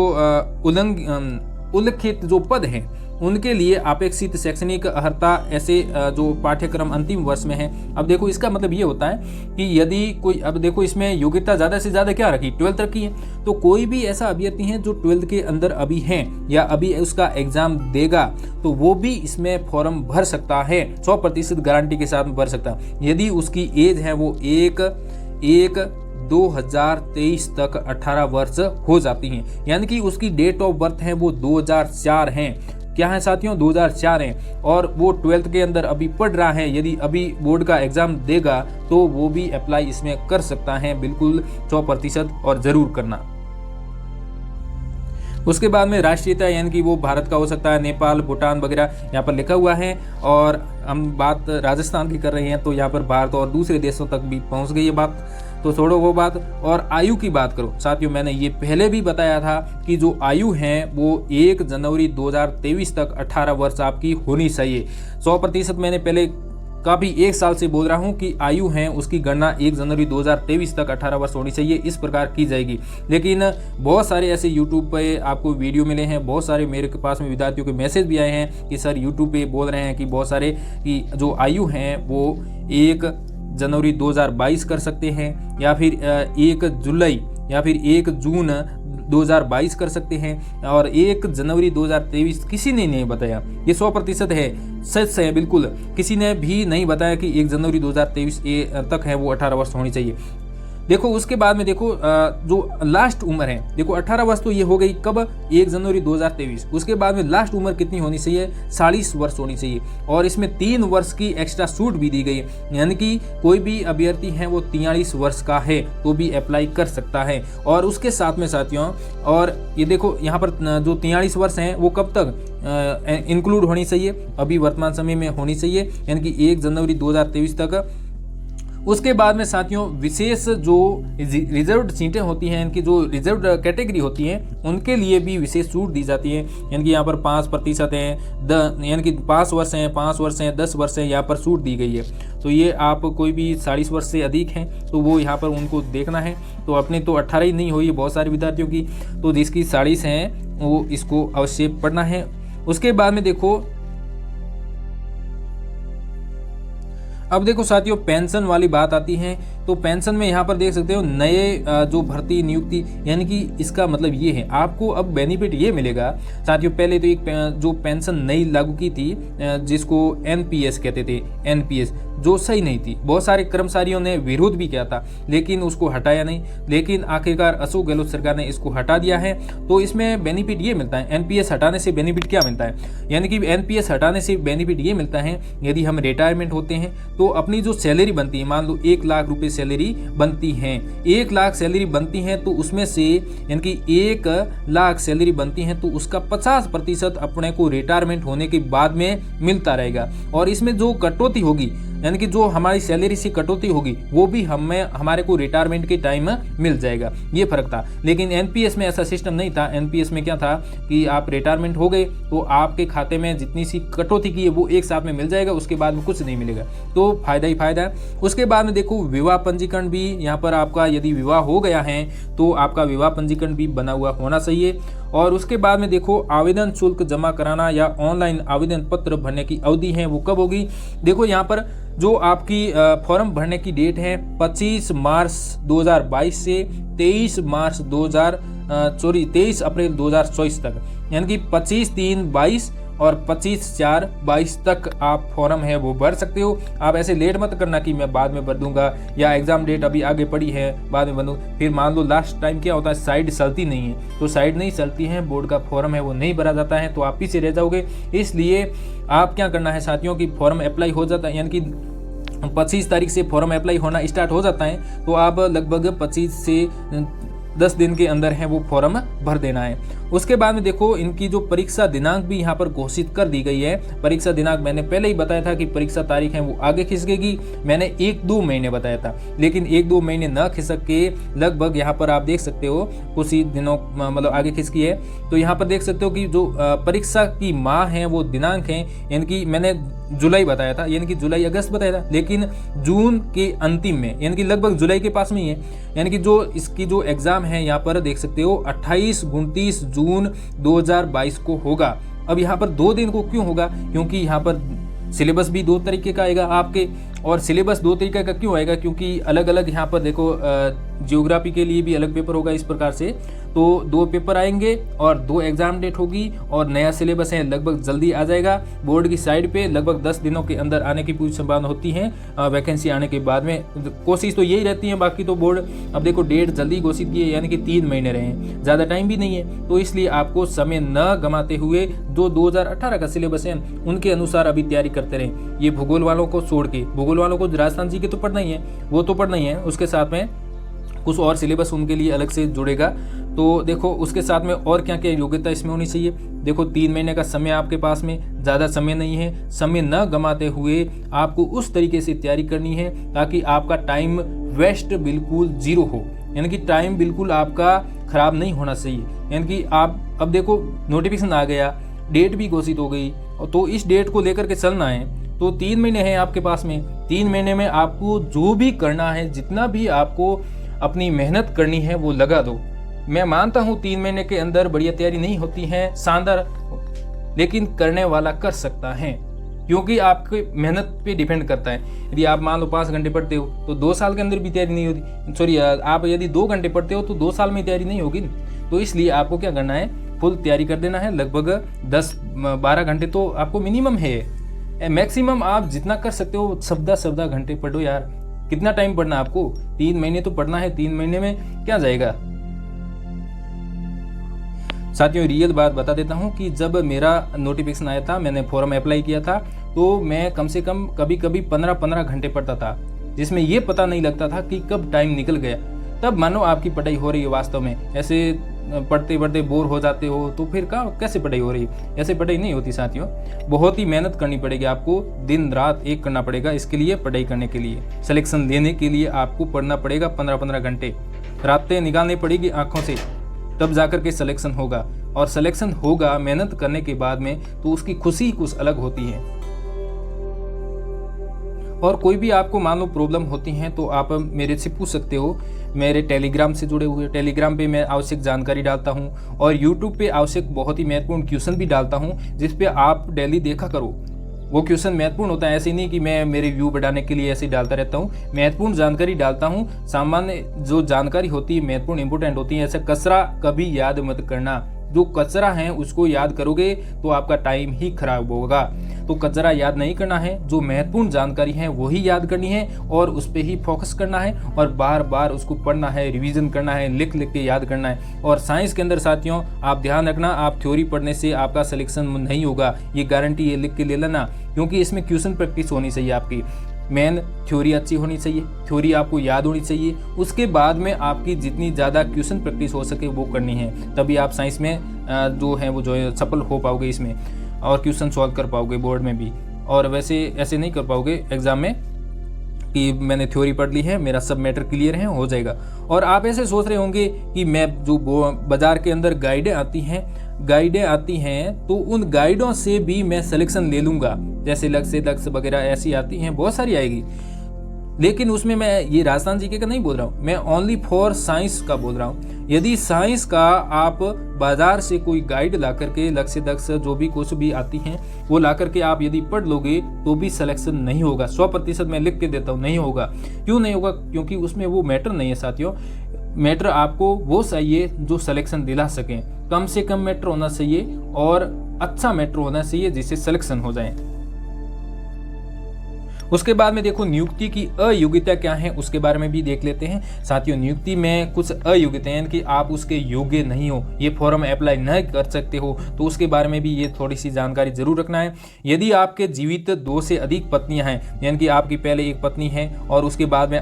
उल्लिखित जो पद हैं उनके लिए अपेक्षित शैक्षणिक अर्हता ऐसे जो पाठ्यक्रम अंतिम वर्ष में है। अब देखो इसका मतलब ये होता है कि यदि कोई, अब देखो इसमें योग्यता ज़्यादा से ज़्यादा क्या रखी, 12th रखी है, तो कोई भी ऐसा अभ्यर्थी है जो 12th के अंदर अभी हैं या अभी उसका एग्जाम देगा तो वो भी इसमें फॉर्म भर सकता है, 100% गारंटी के साथ भर सकता है। यदि उसकी एज है वो 2023 तक 18 वर्ष हो जाती हैं, यानी कि उसकी डेट ऑफ बर्थ है वो 2004 हैं, क्या है साथियों 2004 हैं, और वो 12th के अंदर अभी पढ़ रहा है, यदि अभी बोर्ड का एग्जाम देगा तो वो भी अप्लाई इसमें कर सकता है, बिल्कुल 100% और ज़रूर करना। उसके बाद में राष्ट्रीयता यानी कि वो भारत का हो सकता है, नेपाल, भूटान वगैरह यहाँ पर लिखा हुआ है। और हम बात राजस्थान की कर रहे हैं तो यहाँ पर भारत और दूसरे देशों तक भी पहुँच गई ये बात, तो छोड़ो वो बात। और आयु की बात करो साथियों, मैंने ये पहले भी बताया था कि जो आयु है वो 1 जनवरी 2023 तक 18 वर्ष आपकी होनी चाहिए। 100% मैंने पहले काफ़ी 1 साल से बोल रहा हूँ कि आयु है उसकी गणना 1 जनवरी 2023 तक 18 वर्ष होनी चाहिए, इस प्रकार की जाएगी। लेकिन बहुत सारे ऐसे यूट्यूब पे आपको वीडियो मिले हैं, बहुत सारे मेरे के पास में विद्यार्थियों के मैसेज भी आए हैं कि सर यूट्यूब पे बोल रहे हैं कि बहुत सारे कि जो आयु हैं वो 1 जनवरी 2022 कर सकते हैं, या फिर 1 जुलाई या फिर 1 जून 2022 कर सकते हैं, और 1 जनवरी 2023 किसी ने नहीं बताया। ये 100% है, सच है बिल्कुल। किसी ने भी नहीं बताया कि 1 जनवरी 2023 तक है वो 18 वर्ष होनी चाहिए। देखो उसके बाद में देखो जो लास्ट उम्र है, देखो 18 वर्ष तो ये हो गई कब, 1 जनवरी 2023। उसके बाद में लास्ट उम्र कितनी होनी चाहिए, 40 वर्ष होनी चाहिए। और इसमें 3 वर्ष की एक्स्ट्रा छूट भी दी गई है, यानी कि कोई भी अभ्यर्थी है वो 43 वर्ष का है तो भी अप्लाई कर सकता है। और उसके साथ में साथियों, और ये देखो यहाँ पर जो 43 वर्ष हैं वो कब तक इंक्लूड होनी चाहिए, अभी वर्तमान समय में होनी चाहिए, यानी कि 1 जनवरी 2023 तक। उसके बाद में साथियों विशेष जो रिजर्व्ड सीटें होती हैं, इनकी जो रिजर्व्ड कैटेगरी होती हैं उनके लिए भी विशेष छूट दी जाती है, यानी कि यहाँ पर 5% हैं, यानी कि 5 वर्ष हैं, 5 वर्ष हैं, 10 वर्ष हैं, यहाँ पर छूट दी गई है। तो ये आप कोई भी 40 वर्ष से अधिक हैं तो वो यहाँ पर उनको देखना है। तो अपने तो 18 ही नहीं हुई है बहुत सारे विद्यार्थियों की, तो जिसकी 40 हैं वो इसको अवश्य पढ़ना है। उसके बाद में देखो, अब देखो साथियों पेंशन वाली बात आती है, तो पेंशन में यहाँ पर देख सकते हो नए जो भर्ती नियुक्ति, यानी कि इसका मतलब ये है आपको अब बेनिफिट ये मिलेगा साथियों। पहले तो एक जो पेंशन नई लागू की थी जिसको एनपीएस कहते थे, एनपीएस जो सही नहीं थी, बहुत सारे कर्मचारियों ने विरोध भी किया था लेकिन उसको हटाया नहीं, लेकिन आखिरकार अशोक गहलोत सरकार ने इसको हटा दिया है। तो इसमें बेनिफिट ये मिलता है, एनपीएस हटाने से बेनिफिट क्या मिलता है, यानी कि एनपीएस हटाने से बेनिफिट ये मिलता है यदि हम रिटायरमेंट होते हैं तो अपनी जो सैलरी बनती है, मान लो 1 लाख रुपए सैलरी बनती है, 1 लाख सैलरी बनती है तो उसमें से यानी कि 1 लाख सैलरी बनती है तो उसका 50% अपने को रिटायरमेंट होने के बाद में मिलता रहेगा। और इसमें जो कटौती होगी यानी कि जो हमारी सैलरी से कटौती होगी वो भी हमारे को रिटायरमेंट के टाइम मिल जाएगा, ये फर्क था। लेकिन एनपीएस में ऐसा सिस्टम नहीं था। एनपीएस में क्या था कि आप रिटायरमेंट हो गए तो आपके खाते में जितनी सी कटौती की है वो एक साथ में मिल जाएगा, उसके बाद में कुछ नहीं मिलेगा, तो फायदा ही फायदा है। उसके बाद में देखो विवाह पंजीकरण भी यहाँ पर आपका यदि विवाह हो गया है तो आपका विवाह पंजीकरण भी बना हुआ होना चाहिए। और उसके बाद में देखो आवेदन शुल्क जमा कराना या ऑनलाइन आवेदन पत्र भरने की अवधि है वो कब होगी। देखो यहाँ पर जो आपकी फॉर्म भरने की डेट है 25 मार्च 2022 से 23 अप्रैल 2024 तक, यानी कि 25/3/22 और 25/4/22 तक आप फॉर्म है वो भर सकते हो। आप ऐसे लेट मत करना कि मैं बाद में भर दूंगा या एग्जाम डेट अभी आगे पड़ी है बाद में भर दूँ, फिर मान लो लास्ट टाइम क्या होता है साइड चलती नहीं है, तो साइड नहीं चलती है, बोर्ड का फॉर्म है वो नहीं भरा जाता है तो आप पीछे रह जाओगे। इसलिए आप क्या करना है साथियों की फॉर्म अप्लाई हो जाता है, यानी कि 25 तारीख से फॉर्म अप्लाई होना स्टार्ट हो जाता है तो आप लगभग 25 से 10 दिन के अंदर है वो फॉर्म भर देना है। उसके बाद में देखो इनकी जो परीक्षा दिनांक भी यहाँ पर घोषित कर दी गई है। परीक्षा दिनांक मैंने पहले ही बताया था कि परीक्षा तारीख है वो आगे खिसकेगी, मैंने 1-2 महीने बताया था, लेकिन 1-2 महीने न खिसक के लगभग यहाँ पर आप देख सकते हो कुछ ही दिनों मतलब आगे खिसकी है। तो यहाँ पर देख सकते हो कि जो परीक्षा की माह है वो दिनांक है, यानी कि मैंने जुलाई बताया था, यानी कि जुलाई अगस्त बताया था, लेकिन जून के अंतिम में यानी कि लगभग जुलाई के पास में ही है, यानी कि जो इसकी जो एग्जाम है यहाँ पर देख सकते हो 28-29 जून 2022 को होगा। अब यहाँ पर 2 दिन को क्यों होगा, क्योंकि यहाँ पर सिलेबस भी 2 तरीके का आएगा आपके, और सिलेबस 2 तरीके का क्यों आएगा क्योंकि अलग अलग यहाँ पर देखो जियोग्राफी के लिए भी अलग पेपर होगा इस प्रकार से, तो 2 पेपर आएंगे और 2 एग्जाम डेट होगी और नया सिलेबस है लगभग जल्दी आ जाएगा बोर्ड की साइड पे, लगभग 10 दिनों के अंदर आने की पूरी संभावना होती है वैकेंसी आने के बाद में, कोशिश तो यही रहती है। बाकी तो बोर्ड अब देखो डेट जल्दी घोषित की है, यानी कि 3 महीने रहे हैं, ज़्यादा टाइम भी नहीं है, तो इसलिए आपको समय न गंवाते हुए जो 2018 का सिलेबस है उनके अनुसार अभी तैयारी करते रहें। ये भूगोल वालों को छोड़ के, भूगोल वालों को राजस्थान जी के तो पढ़ना ही है, वो तो पढ़ना ही है, उसके साथ में कुछ और सिलेबस उनके लिए अलग से जुड़ेगा। तो देखो उसके साथ में और क्या क्या योग्यता इसमें होनी चाहिए। देखो 3 महीने का समय आपके पास में, ज़्यादा समय नहीं है। समय न गंवाते हुए आपको उस तरीके से तैयारी करनी है ताकि आपका टाइम वेस्ट बिल्कुल जीरो हो, यानी कि टाइम बिल्कुल आपका ख़राब नहीं होना चाहिए। यानी कि आप अब देखो नोटिफिकेशन आ गया, डेट भी घोषित हो गई, तो इस डेट को लेकर के चलना है। तो 3 महीने हैं आपके पास में, 3 महीने में आपको जो भी करना है, जितना भी आपको अपनी मेहनत करनी है वो लगा दो। मैं मानता हूँ 3 महीने के अंदर बढ़िया तैयारी नहीं होती है शानदार, लेकिन करने वाला कर सकता है, क्योंकि आपकी मेहनत पे डिपेंड करता है। यदि आप मान लो 5 घंटे पढ़ते हो तो 2 साल के अंदर भी तैयारी नहीं होती। सॉरी, आप यदि 2 घंटे पढ़ते हो तो 2 साल में तैयारी नहीं होगी। तो इसलिए आपको क्या करना है, फुल तैयारी कर देना है। लगभग 10-12 घंटे तो आपको मिनिमम है। मैक्सिमम आप जितना कर सकते हो 14 घंटे पढ़ो यार। कितना टाइम पढ़ना आपको, 3 महीने तो पढ़ना है। 3 महीने में क्या जाएगा। साथियों रियल बात बता देता हूँ कि जब मेरा नोटिफिकेशन आया था, मैंने फॉर्म अप्लाई किया था, तो मैं कम से कम कभी कभी 15 घंटे पढ़ता था, जिसमें ये पता नहीं लगता था कि कब टाइम निकल गया। तब मानो आपकी पढ़ाई हो रही है वास्तव में। ऐसे पढ़ते पढ़ते बोर हो जाते हो तो फिर कैसे पढ़ाई हो रही है। ऐसे पढ़ाई नहीं होती साथियों, बहुत ही मेहनत करनी पड़ेगी आपको, दिन रात एक करना पड़ेगा। इसके लिए पढ़ाई करने के लिए, सिलेक्शन लेने के लिए आपको पढ़ना पड़ेगा 15 घंटे, रातें निकालनी पड़ेगी आँखों से, तब जाकर के सिलेक्शन होगा। और सिलेक्शन होगा मेहनत करने के बाद में, तो उसकी खुशी कुछ अलग होती है। और कोई भी आपको मान लो प्रॉब्लम होती है तो आप मेरे से पूछ सकते हो। मेरे टेलीग्राम से जुड़े हुए, टेलीग्राम पे मैं आवश्यक जानकारी डालता हूँ, और यूट्यूब पे आवश्यक बहुत ही महत्वपूर्ण क्वेश्चन भी डालता हूँ, जिस पे आप डेली देखा करो। वो क्वेश्चन महत्वपूर्ण होता है, ऐसे नहीं कि मैं मेरे व्यू बढ़ाने के लिए ऐसे डालता रहता हूँ। महत्वपूर्ण जानकारी डालता हूँ। सामान्य जो जानकारी होती है महत्वपूर्ण इंपोर्टेंट होती है। ऐसा कचरा कभी याद मत करना। जो कचरा है उसको याद करोगे तो आपका टाइम ही खराब होगा। तो कचरा याद नहीं करना है, जो महत्वपूर्ण जानकारी है वही याद करनी है और उस पर ही फोकस करना है, और बार बार उसको पढ़ना है, रिवीजन करना है, लिख लिख के याद करना है। और साइंस के अंदर साथियों आप ध्यान रखना, आप थ्योरी पढ़ने से आपका सिलेक्शन नहीं होगा, ये गारंटी, ये लिख के ले लेना, क्योंकि इसमें क्वेश्चन प्रैक्टिस होनी चाहिए आपकी। मेन थ्योरी अच्छी होनी चाहिए, थ्योरी आपको याद होनी चाहिए। उसके बाद में आपकी जितनी ज़्यादा क्वेश्चन प्रैक्टिस हो सके वो करनी है, तभी आप साइंस में जो है सफल हो पाओगे इसमें, और क्वेश्चन सॉल्व कर पाओगे बोर्ड में भी। और वैसे ऐसे नहीं कर पाओगे एग्जाम में कि मैंने थ्योरी पढ़ ली है, मेरा सब मैटर क्लियर है, हो जाएगा। और आप ऐसे सोच रहे होंगे कि मैं जो बाजार के अंदर गाइडें आती हैं तो उन गाइडों से भी मैं सिलेक्शन ले लूँगा, जैसे लक्ष्य वगैरह ऐसी आती हैं, बहुत सारी आएगी। लेकिन उसमें मैं ये राजस्थान जीके का नहीं बोल रहा हूँ, मैं ओनली फॉर साइंस का बोल रहा हूँ। यदि साइंस का आप बाजार से कोई गाइड ला करके, लक्ष्य जो भी कुछ भी आती हैं वो ला करके आप यदि पढ़ लोगे तो भी सिलेक्शन नहीं होगा। 100% मैं लिख के देता हूँ, नहीं होगा। क्यों नहीं होगा? क्योंकि उसमें वो मैटर नहीं है साथियों। मैटर आपको वो चाहिए जो सिलेक्शन दिला सकें। कम से कम मैटर होना चाहिए और अच्छा मैटर होना चाहिए जिससे सिलेक्शन हो जाए। उसके बाद में देखो नियुक्ति की अयोग्यता क्या है, उसके बारे में भी देख लेते हैं साथियों। नियुक्ति में कुछ अयोग्यता है कि आप उसके योग्य नहीं हो, ये फॉर्म अप्लाई नहीं कर सकते हो, तो उसके बारे में भी ये थोड़ी सी जानकारी जरूर रखना है। यदि आपके जीवित 2 से अधिक पत्नियां हैं, यानी कि आपकी पहले एक पत्नी है और उसके बाद में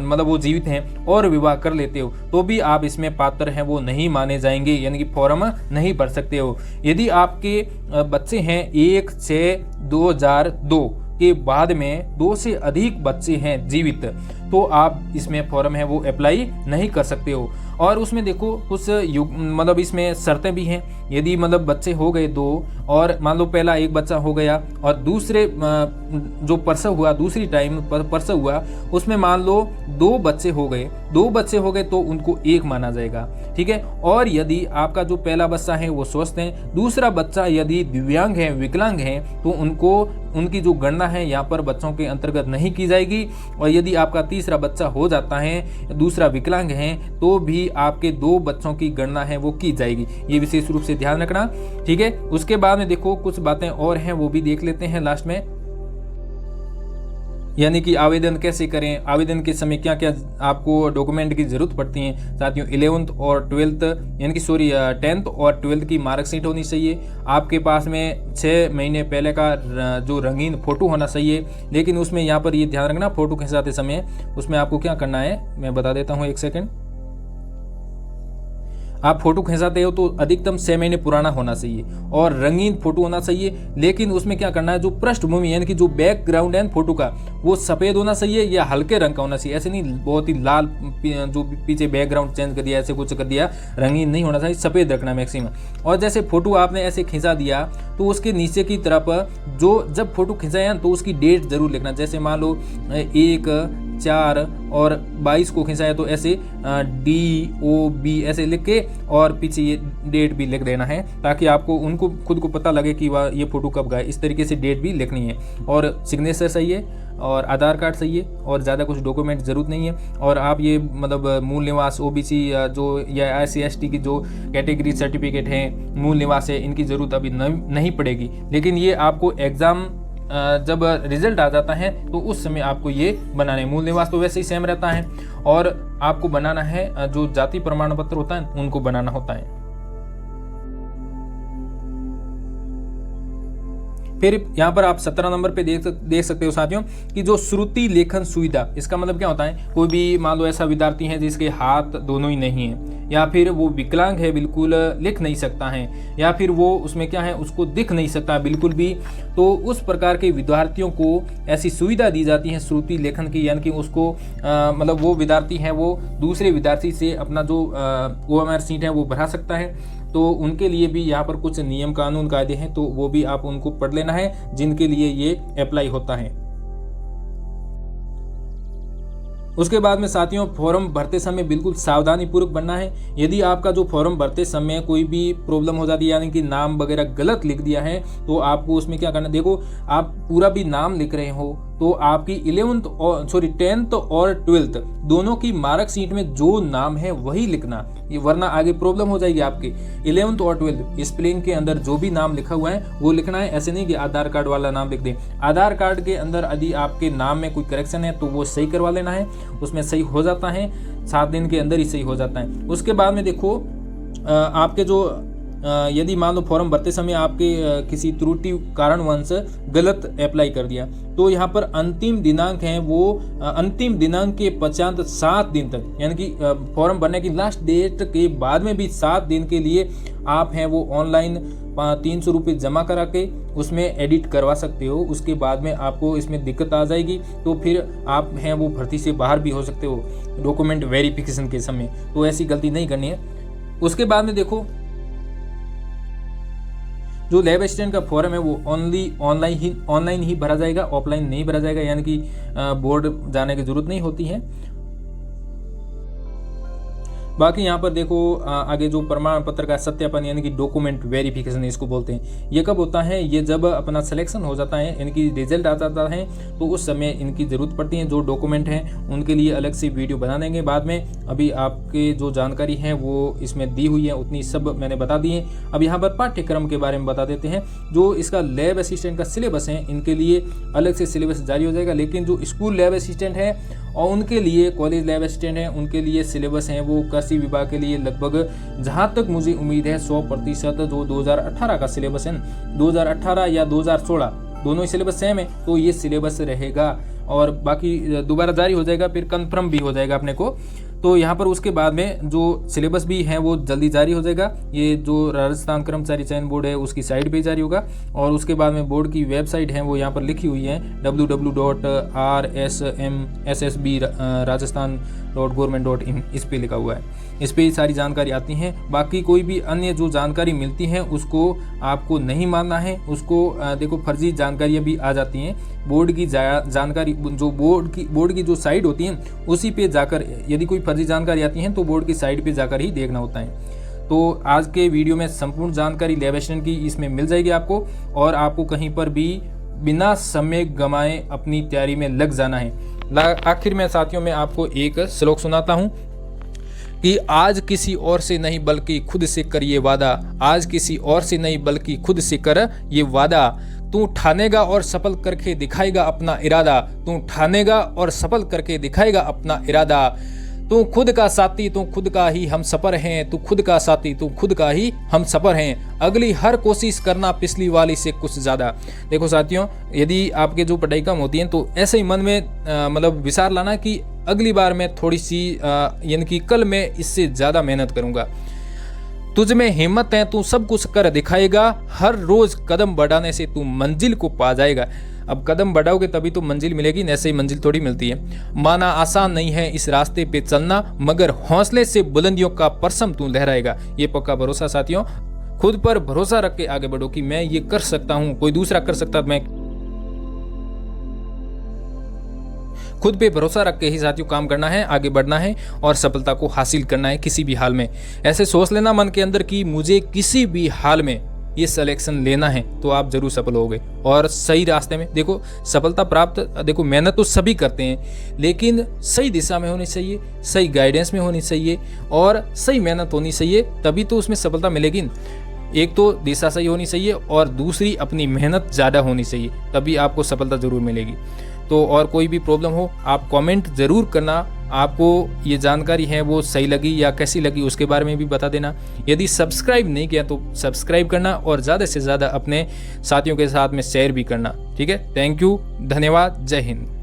मतलब वो जीवित हैं और विवाह कर लेते हो, तो भी आप इसमें पात्र हैं, वो नहीं माने जाएंगे, यानी कि फॉर्म नहीं भर सकते हो। यदि आपके बच्चे हैं 1/6/2002 के बाद में 2 से अधिक बच्चे हैं जीवित, तो आप इसमें फॉर्म है वो अप्लाई नहीं कर सकते हो। और उसमें देखो कुछ मतलब इसमें शर्तें भी हैं। यदि मतलब बच्चे हो गए 2 और मान लो पहला एक बच्चा हो गया और दूसरे जो प्रसव हुआ, दूसरी टाइम प्रसव हुआ, उसमें मान लो 2 बच्चे हो गए तो उनको 1 माना जाएगा, ठीक है। और यदि आपका जो पहला बच्चा है वो स्वस्थ है, दूसरा बच्चा यदि दिव्यांग है, विकलांग है, तो उनकी जो गणना है यहाँ पर बच्चों के अंतर्गत नहीं की जाएगी। और यदि आपका तीसरा बच्चा हो जाता है, दूसरा विकलांग है, तो भी आपके 2 बच्चों की गणना है वो की जाएगी। ये विशेष रूप से ध्यान रखना, ठीक है। उसके बाद में देखो कुछ बातें और हैं, वो भी देख लेते हैं लास्ट में। यानी कि आवेदन कैसे करें, आवेदन के समय क्या क्या आपको डॉक्यूमेंट की ज़रूरत पड़ती है। साथियों 11th और 12th यानी कि 10th और 12th की मार्कशीट होनी चाहिए। आपके पास में 6 महीने पहले का जो रंगीन फ़ोटो होना चाहिए। लेकिन उसमें यहाँ पर ये ध्यान रखना, फ़ोटो खिंचाते समय उसमें आपको क्या करना है मैं बता देता हूँ, 1 सेकेंड। आप फोटो खिंचाते हो तो अधिकतम 6 महीने पुराना होना चाहिए और रंगीन फोटो होना चाहिए। लेकिन उसमें क्या करना है, जो पृष्ठभूमि यानी कि जो बैकग्राउंड है फोटो का वो सफ़ेद होना चाहिए या हल्के रंग का होना चाहिए। ऐसे नहीं बहुत ही लाल जो पीछे बैकग्राउंड चेंज कर दिया, ऐसे कुछ कर दिया, रंगीन नहीं होना चाहिए, सफ़ेद रखना मैक्सिमम। और जैसे फोटो आपने ऐसे खिंचा दिया तो उसके नीचे की तरफ जो जब फोटो खिंचाया तो उसकी डेट जरूर लिखना। जैसे मान लो 1/4/22 को खिंचाया तो ऐसे DOB ऐसे लिख के और पीछे ये डेट भी लिख देना है, ताकि आपको उनको खुद को पता लगे कि वाह ये फ़ोटो कब गया। इस तरीके से डेट भी लिखनी है और सिग्नेचर सही है और आधार कार्ड सही है और ज़्यादा कुछ डॉक्यूमेंट ज़रूरत नहीं है। और आप ये मतलब मूल निवास OBC जो या SC/ST की जो कैटेगरी सर्टिफिकेट है, मूल निवास है, इनकी ज़रूरत अभी नहीं पड़ेगी। लेकिन ये आपको एग्ज़ाम जब रिजल्ट आ जाता है तो उस समय आपको ये बनाना है। मूल निवास तो वैसे ही सेम रहता है और आपको बनाना है जो जाति प्रमाण पत्र होता है उनको बनाना होता है। फिर यहाँ पर आप 17 नंबर पे देख सकते हो साथियों कि जो श्रुति लेखन सुविधा, इसका मतलब क्या होता है, कोई भी मान लो ऐसा विद्यार्थी है जिसके हाथ दोनों ही नहीं है, या फिर वो विकलांग है, बिल्कुल लिख नहीं सकता है, या फिर वो उसमें क्या है उसको दिख नहीं सकता बिल्कुल भी, तो उस प्रकार के विद्यार्थियों को ऐसी सुविधा दी जाती है श्रुति लेखन की। यानी कि उसको मतलब वो विद्यार्थी है वो दूसरे विद्यार्थी से अपना जो OMR सीट है वो भरा सकता है। तो उनके लिए भी यहाँ पर कुछ नियम कानून कायदे हैं, तो वो भी आप उनको पढ़ लेना है जिनके लिए ये अप्लाई होता है। उसके बाद में साथियों फॉर्म भरते समय बिल्कुल सावधानी पूर्वक भरना है। यदि आपका जो फॉर्म भरते समय कोई भी प्रॉब्लम हो जाती है, यानी कि नाम वगैरह गलत लिख दिया है, तो आपको उसमें क्या करना, देखो आप पूरा भी नाम लिख रहे हो तो आपकी 10th और 12th दोनों की मार्कशीट में जो नाम है वही लिखना, ये वरना आगे प्रॉब्लम हो जाएगी आपकी। 11th और 12th स्पेलिंग के अंदर जो भी नाम लिखा हुआ है वो लिखना है। ऐसे नहीं कि आधार कार्ड वाला नाम लिख दें। आधार कार्ड के अंदर यदि आपके नाम में कोई करेक्शन है तो वो सही करवा लेना है, उसमें सही हो जाता है, 7 दिन के अंदर ही सही हो जाता है। उसके बाद में देखो आपके जो यदि मान लो फॉर्म भरते समय आपके किसी त्रुटि कारणवश गलत अप्लाई कर दिया, तो यहाँ पर अंतिम दिनांक है वो अंतिम दिनांक के पश्चात 7 दिन तक, यानी कि फॉर्म भरने की लास्ट डेट के बाद में भी 7 दिन के लिए आप हैं वो ऑनलाइन 300 रुपये जमा करा के उसमें एडिट करवा सकते हो। उसके बाद में आपको इसमें दिक्कत आ जाएगी तो फिर आप हैं वो भर्ती से बाहर भी हो सकते हो डॉक्यूमेंट वेरिफिकेशन के समय, तो ऐसी गलती नहीं करनी है। उसके बाद में देखो जो लैब असिस्टेंट का फॉर्म है वो ऑनलाइन ही भरा जाएगा, ऑफलाइन नहीं भरा जाएगा, यानी कि बोर्ड जाने की जरूरत नहीं होती है। बाकी यहाँ पर देखो आगे जो प्रमाण पत्र का सत्यापन यानी कि डॉक्यूमेंट वेरिफिकेशन इसको बोलते हैं, ये कब होता है, ये जब अपना सिलेक्शन हो जाता है यानी कि रिजल्ट आ जाता है तो उस समय इनकी ज़रूरत पड़ती है। जो डॉक्यूमेंट हैं उनके लिए अलग से वीडियो बना देंगे बाद में। अभी आपके जो जानकारी है वो इसमें दी हुई है उतनी सब मैंने बता दी है। अब यहाँ पर पाठ्यक्रम के बारे में बता देते हैं। जो इसका लैब असिस्टेंट का सिलेबस है इनके लिए अलग से सिलेबस जारी हो जाएगा, लेकिन जो स्कूल लैब असिस्टेंट है और उनके लिए कॉलेज लैब असिस्टेंट है उनके लिए सिलेबस है वो कृषि विभाग के लिए लगभग जहाँ तक मुझे उम्मीद है 100% जो 2018 का सिलेबस है, 2018 या 2016 दोनों ही सिलेबस सेम है, तो ये सिलेबस रहेगा और बाकी दोबारा जारी हो जाएगा, फिर कंफर्म भी हो जाएगा अपने को। तो यहाँ पर उसके बाद में जो सिलेबस भी है वो जल्दी जारी हो जाएगा। ये जो राजस्थान कर्मचारी चयन बोर्ड है उसकी साइट पे जारी होगा और उसके बाद में बोर्ड की वेबसाइट है वो यहाँ पर लिखी हुई है www.rsmssbrajasthan.government.in इस पे लिखा हुआ है, इस पे सारी जानकारी आती है। बाकी कोई भी अन्य जो जानकारी मिलती है उसको आपको नहीं मानना है, उसको देखो फर्जी जानकारियाँ भी आ जाती हैं। बोर्ड की जानकारी जो बोर्ड की जो साइट होती है उसी पे जाकर यदि कोई फर्जी जानकारी आती है तो बोर्ड की साइट पे जाकर ही देखना होता है। तो आज के वीडियो में संपूर्ण जानकारी लैब असिस्टेंट की इसमें मिल जाएगी आपको, और आपको कहीं पर भी बिना समय गंवाए अपनी तैयारी में लग जाना है। आखिर में साथियों में आपको एक श्लोक सुनाता हूँ कि आज किसी और से नहीं बल्कि खुद से कर ये वादा, आज किसी और से नहीं बल्कि खुद से कर ये वादा, तू ठानेगा और सफल करके दिखाएगा अपना इरादा, तू ठानेगा और सफल करके दिखाएगा अपना इरादा। तू खुद का साथी, तू खुद का ही हम सफर हैं, तू खुद का साथी, तू खुद का ही हम सफर हैं। अगली हर कोशिश करना पिछली वाली से कुछ ज़्यादा। देखो साथियों, यदि आपके जो पढ़ाई कम होती है तो ऐसे ही मन में मतलब विचार लाना कि अगली बार मैं थोड़ी सी यानी कि कल मैं इससे ज़्यादा मेहनत करूँगा। तुझ में हिम्मत है, तू सब कुछ कर दिखाएगा। हर रोज कदम बढ़ाने से तू मंजिल को पा जाएगा। अब कदम बढ़ाओगे तभी तो मंजिल मिलेगी, ऐसे ही मंजिल थोड़ी मिलती है। माना आसान नहीं है इस रास्ते पे चलना, मगर हौसले से बुलंदियों का परचम तू लहराएगा। ये पक्का भरोसा साथियों, खुद पर भरोसा रख के आगे बढ़ो कि मैं ये कर सकता हूँ, कोई दूसरा कर सकता, मैं खुद पे भरोसा रख के ही साथियों काम करना है, आगे बढ़ना है और सफलता को हासिल करना है किसी भी हाल में। ऐसे सोच लेना मन के अंदर कि मुझे किसी भी हाल में ये सिलेक्शन लेना है, तो आप जरूर सफल होगे और सही रास्ते में। देखो सफलता प्राप्त, देखो मेहनत तो सभी करते हैं, लेकिन सही दिशा में होनी चाहिए, सही गाइडेंस में होनी चाहिए और सही मेहनत होनी चाहिए, तभी तो उसमें सफलता मिलेगी। एक तो दिशा सही होनी चाहिए और दूसरी अपनी मेहनत ज़्यादा होनी चाहिए, तभी आपको सफलता ज़रूर मिलेगी। तो और कोई भी प्रॉब्लम हो आप कमेंट ज़रूर करना, आपको ये जानकारी है वो सही लगी या कैसी लगी उसके बारे में भी बता देना। यदि सब्सक्राइब नहीं किया तो सब्सक्राइब करना और ज़्यादा से ज़्यादा अपने साथियों के साथ में शेयर भी करना। ठीक है, थैंक यू, धन्यवाद, जय हिंद।